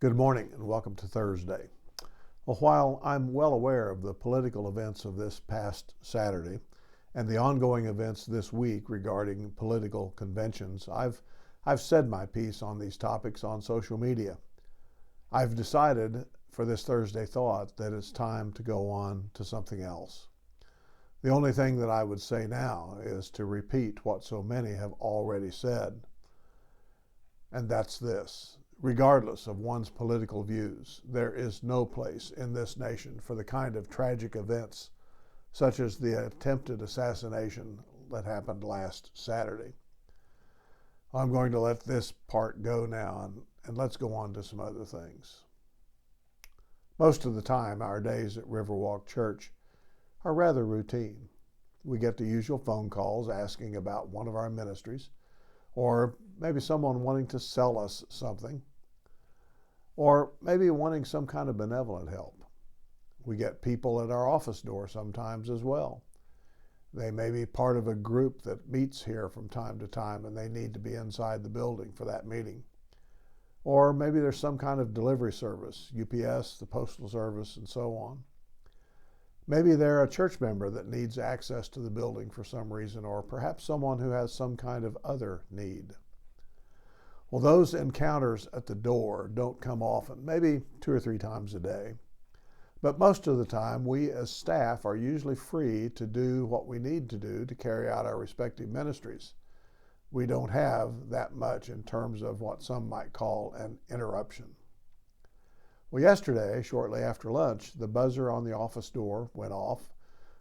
Good morning and welcome to Thursday. Well, while I'm well aware of the political events of this past Saturday and the ongoing events this week regarding political conventions, I've said my piece on these topics on social media. I've decided for this Thursday thought that it's time to go on to something else. The only thing that I would say now is to repeat what so many have already said, and that's this. Regardless of one's political views, there is no place in this nation for the kind of tragic events such as the attempted assassination that happened last Saturday. I'm going to let this part go now and let's go on to some other things. Most of the time, our days at Riverwalk Church are rather routine. We get the usual phone calls asking about one of our ministries, or maybe someone wanting to sell us something, or maybe wanting some kind of benevolent help. We get people at our office door sometimes as well. They may be part of a group that meets here from time to time and they need to be inside the building for that meeting. Or maybe there's some kind of delivery service, UPS, the Postal Service, and so on. Maybe they're a church member that needs access to the building for some reason, or perhaps someone who has some kind of other need. Well, those encounters at the door don't come often, maybe 2 or 3 times a day. But most of the time, we as staff are usually free to do what we need to do to carry out our respective ministries. We don't have that much in terms of what some might call an interruption. Well, yesterday, shortly after lunch, the buzzer on the office door went off.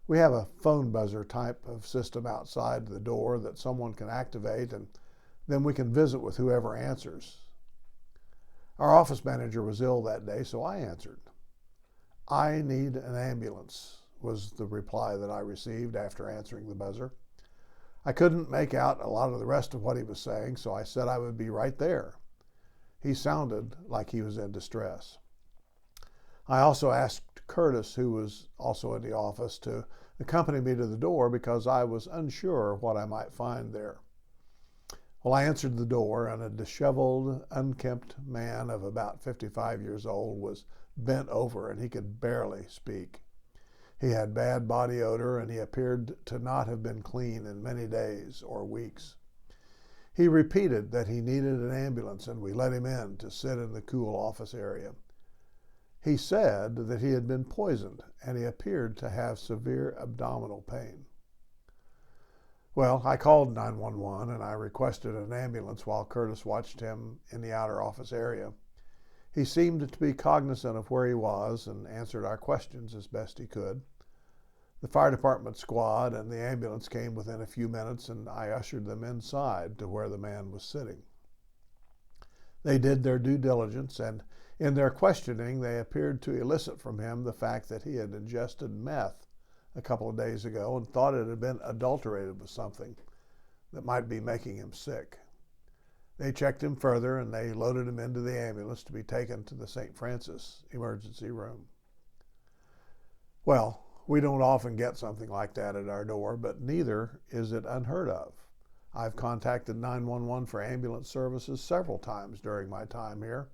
We have a phone buzzer type of system outside the door that someone can activate, and then we can visit with whoever answers. Our office manager was ill that day, so I answered. "I need an ambulance," was the reply that I received after answering the buzzer. I couldn't make out a lot of the rest of what he was saying, so I said I would be right there. He sounded like he was in distress. I also asked Curtis, who was also in the office, to accompany me to the door because I was unsure what I might find there. Well, I answered the door, and a disheveled, unkempt man of about 55 years old was bent over, and he could barely speak. He had bad body odor, and he appeared to not have been clean in many days or weeks. He repeated that he needed an ambulance, and we let him in to sit in the cool office area. He said that he had been poisoned, and he appeared to have severe abdominal pain. Well, I called 911 and I requested an ambulance while Curtis watched him in the outer office area. He seemed to be cognizant of where he was and answered our questions as best he could. The fire department squad and the ambulance came within a few minutes, and I ushered them inside to where the man was sitting. They did their due diligence, and in their questioning, they appeared to elicit from him the fact that he had ingested meth a couple of days ago and thought it had been adulterated with something that might be making him sick. They checked him further, and they loaded him into the ambulance to be taken to the St. Francis emergency room. Well, we don't often get something like that at our door, but neither is it unheard of. I've contacted 911 for ambulance services several times during my time here.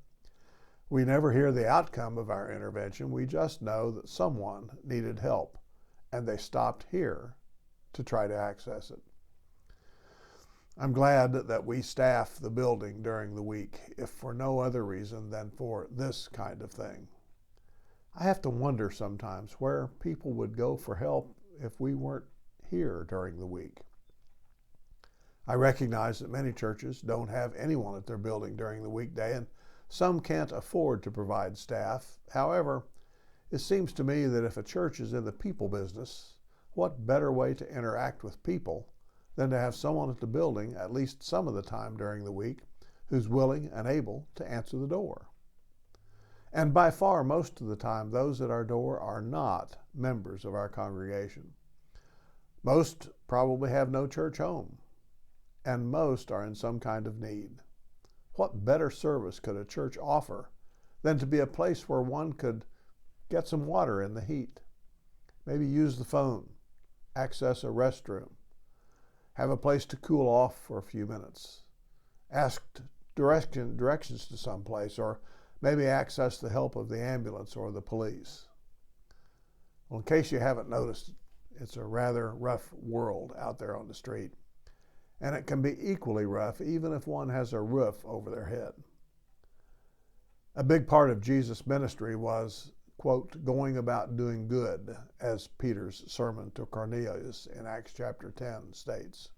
We never hear the outcome of our intervention. We just know that someone needed help, and they stopped here to try to access it. I'm glad that we staff the building during the week, if for no other reason than for this kind of thing. I have to wonder sometimes where people would go for help if we weren't here during the week. I recognize that many churches don't have anyone at their building during the weekday, and some can't afford to provide staff. However, it seems to me that if a church is in the people business, what better way to interact with people than to have someone at the building at least some of the time during the week who's willing and able to answer the door. And by far, most of the time, those at our door are not members of our congregation. Most probably have no church home, and most are in some kind of need. What better service could a church offer than to be a place where one could get some water in the heat, maybe use the phone, access a restroom, have a place to cool off for a few minutes, ask directions to some place, or maybe access the help of the ambulance or the police. Well, in case you haven't noticed, it's a rather rough world out there on the street, and it can be equally rough even if one has a roof over their head. A big part of Jesus' ministry was, quote, going about doing good, as Peter's sermon to Cornelius in Acts chapter 10 states.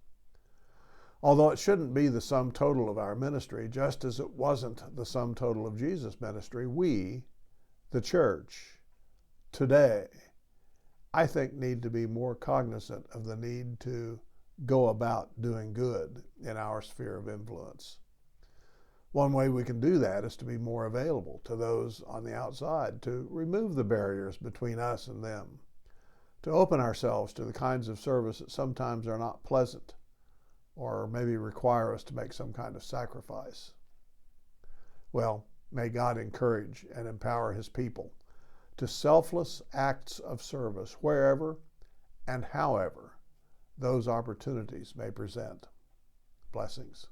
Although it shouldn't be the sum total of our ministry, just as it wasn't the sum total of Jesus' ministry, we, the church, today, I think need to be more cognizant of the need to go about doing good in our sphere of influence. One way we can do that is to be more available to those on the outside, to remove the barriers between us and them, to open ourselves to the kinds of service that sometimes are not pleasant or maybe require us to make some kind of sacrifice. Well, may God encourage and empower His people to selfless acts of service wherever and however those opportunities may present. Blessings.